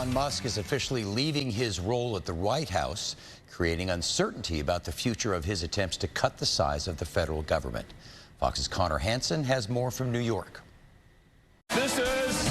Elon Musk is officially leaving his role at the White House, creating uncertainty about the future of his attempts to cut the size of the federal government. Fox's Connor Hansen has more from New York. This is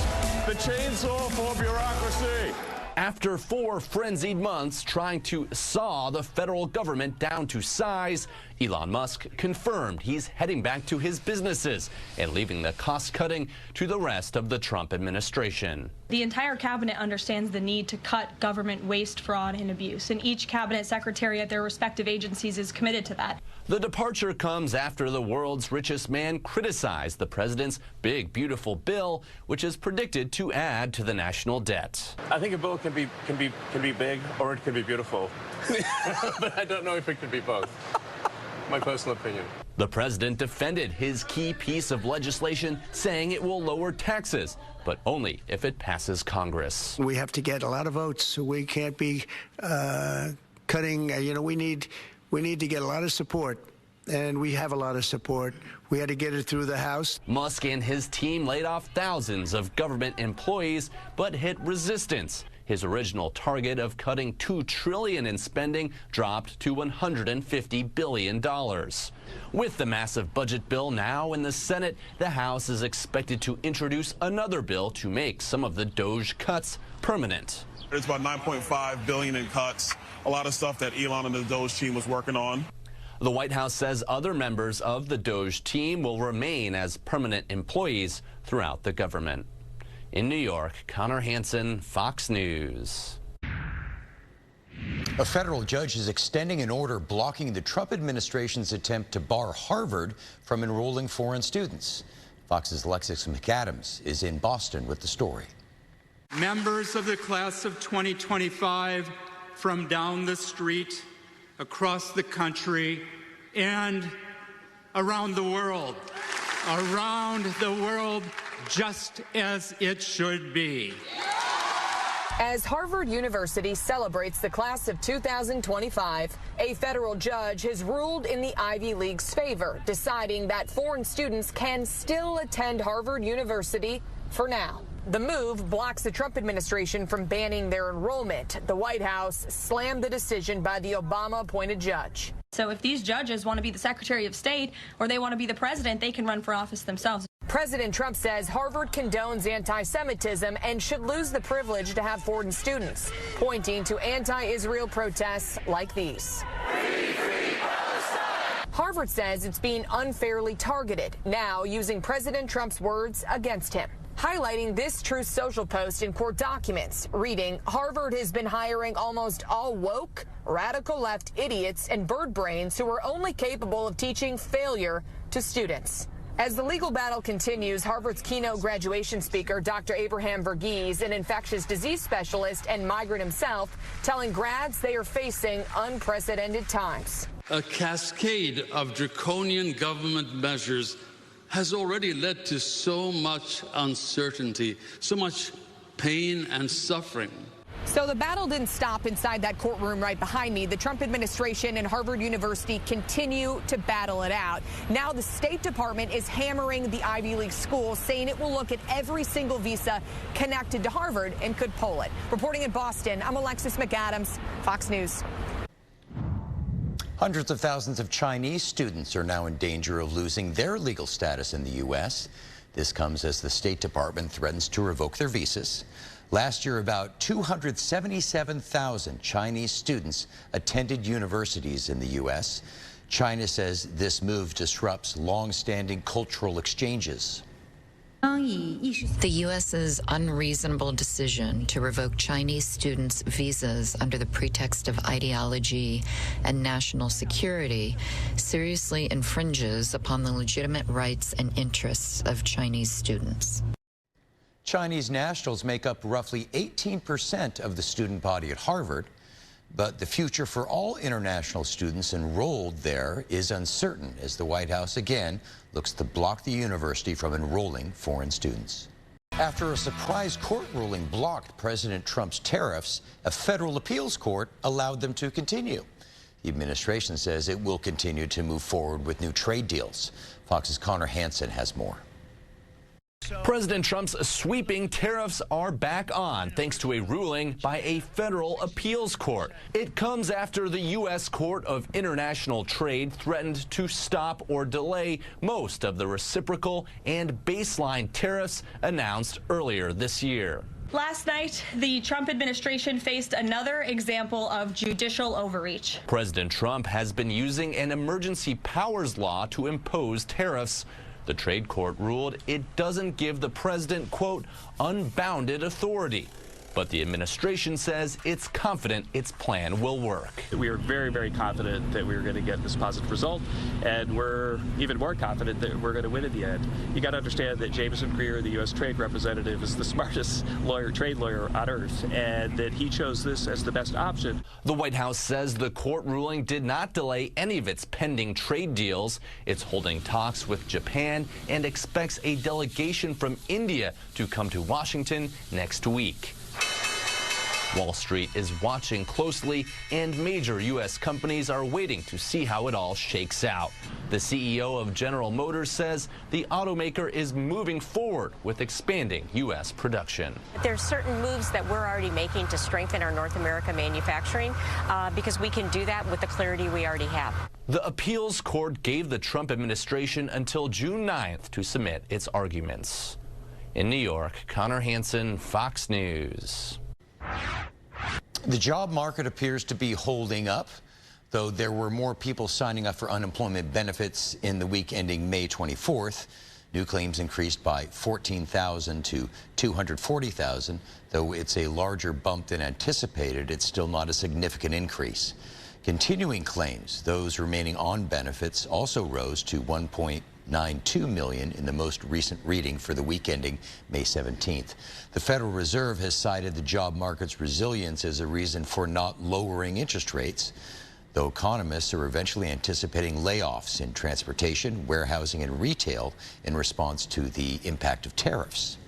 the chainsaw for bureaucracy. After 4 frenzied months trying to saw the federal government down to size, Elon Musk confirmed he's heading back to his businesses and leaving the cost-cutting to the rest of the Trump administration. The entire cabinet understands the need to cut government waste, fraud, and abuse, and each cabinet secretary at their respective agencies is committed to that. The departure comes after the world's richest man criticized the president's big, beautiful bill, which is predicted to add to the national debt. I think a bill can be big or it can be beautiful, but I don't know if it could be both. My personal opinion. The president defended his key piece of legislation, saying it will lower taxes, but only if it passes Congress. We have to get a lot of votes, so we can't be cutting. We need to get a lot of support, and we have a lot of support. We had to get it through the House. Musk and his team laid off thousands of government employees, but hit resistance. His original target of cutting $2 trillion in spending dropped to $150 billion. With the massive budget bill now in the Senate, the House is expected to introduce another bill to make some of the DOGE cuts permanent. There's about $9.5 billion in cuts, a lot of stuff that Elon and the DOGE team was working on. The White House says other members of the DOGE team will remain as permanent employees throughout the government. In New York, Connor Hansen, Fox News. A federal judge is extending an order blocking the Trump administration's attempt to bar Harvard from enrolling foreign students. Fox's Alexis McAdams is in Boston with the story. Members of the class of 2025 from down the street, across the country, and around the world, just as it should be. As Harvard University celebrates the class of 2025, a federal judge has ruled in the Ivy League's favor, deciding that foreign students can still attend Harvard University for now. The move blocks the Trump administration from banning their enrollment. The White House slammed the decision by the Obama-appointed judge. So if these judges want to be the Secretary of State or they want to be the president, they can run for office themselves. President Trump says Harvard condones anti-Semitism and should lose the privilege to have foreign students, pointing to anti-Israel protests like these. Harvard says it's being unfairly targeted, now using President Trump's words against him. Highlighting this Truth Social post in court documents, reading, Harvard has been hiring almost all woke, radical left idiots and bird brains who are only capable of teaching failure to students. As the legal battle continues, Harvard's keynote graduation speaker, Dr. Abraham Verghese, an infectious disease specialist and migrant himself, telling grads they are facing unprecedented times. A cascade of draconian government measures has already led to so much uncertainty, so much pain and suffering. So the battle didn't stop inside that courtroom right behind me. The Trump administration and Harvard University continue to battle it out. Now the State Department is hammering the Ivy League schools, saying it will look at every single visa connected to Harvard and could pull it. Reporting in Boston, I'm Alexis McAdams, Fox News. Hundreds of thousands of Chinese students are now in danger of losing their legal status in the U.S. This comes as the State Department threatens to revoke their visas. Last year, about 277,000 Chinese students attended universities in the U.S. China says this move disrupts long-standing cultural exchanges. The U.S.'s unreasonable decision to revoke Chinese students' visas under the pretext of ideology and national security seriously infringes upon the legitimate rights and interests of Chinese students. Chinese nationals make up roughly 18% of the student body at Harvard, but the future for all international students enrolled there is uncertain as the White House again looks to block the university from enrolling foreign students. After a surprise court ruling blocked President Trump's tariffs, a federal appeals court allowed them to continue. The administration says it will continue to move forward with new trade deals. Fox's Connor Hansen has more. President Trump's sweeping tariffs are back on thanks to a ruling by a federal appeals court. It comes after the U.S. Court of International Trade threatened to stop or delay most of the reciprocal and baseline tariffs announced earlier this year. Last night, the Trump administration faced another example of judicial overreach. President Trump has been using an emergency powers law to impose tariffs. The trade court ruled it doesn't give the president, quote, unbounded authority. But the administration says it's confident its plan will work. We are very, very confident that we're going to get this positive result, and we're even more confident that we're going to win in the end. You got to understand that Jameson Greer, the U.S. Trade Representative, is the smartest trade lawyer on earth, and that he chose this as the best option. The White House says the court ruling did not delay any of its pending trade deals. It's holding talks with Japan and expects a delegation from India to come to Washington next week. Wall Street is watching closely, and major U.S. companies are waiting to see how it all shakes out. The CEO of General Motors says the automaker is moving forward with expanding U.S. production. There's certain moves that we're already making to strengthen our North America manufacturing because we can do that with the clarity we already have. The appeals court gave the Trump administration until June 9th to submit its arguments. In New York, Connor Hansen, Fox News. The job market appears to be holding up, though there were more people signing up for unemployment benefits in the week ending May 24th. New claims increased by 14,000 to 240,000. Though it's a larger bump than anticipated, it's still not a significant increase. Continuing claims, those remaining on benefits, also rose to 1.92 million in the most recent reading for the week ending May 17th. The Federal Reserve has cited the job market's resilience as a reason for not lowering interest rates, though economists are eventually anticipating layoffs in transportation, warehousing, and retail in response to the impact of tariffs.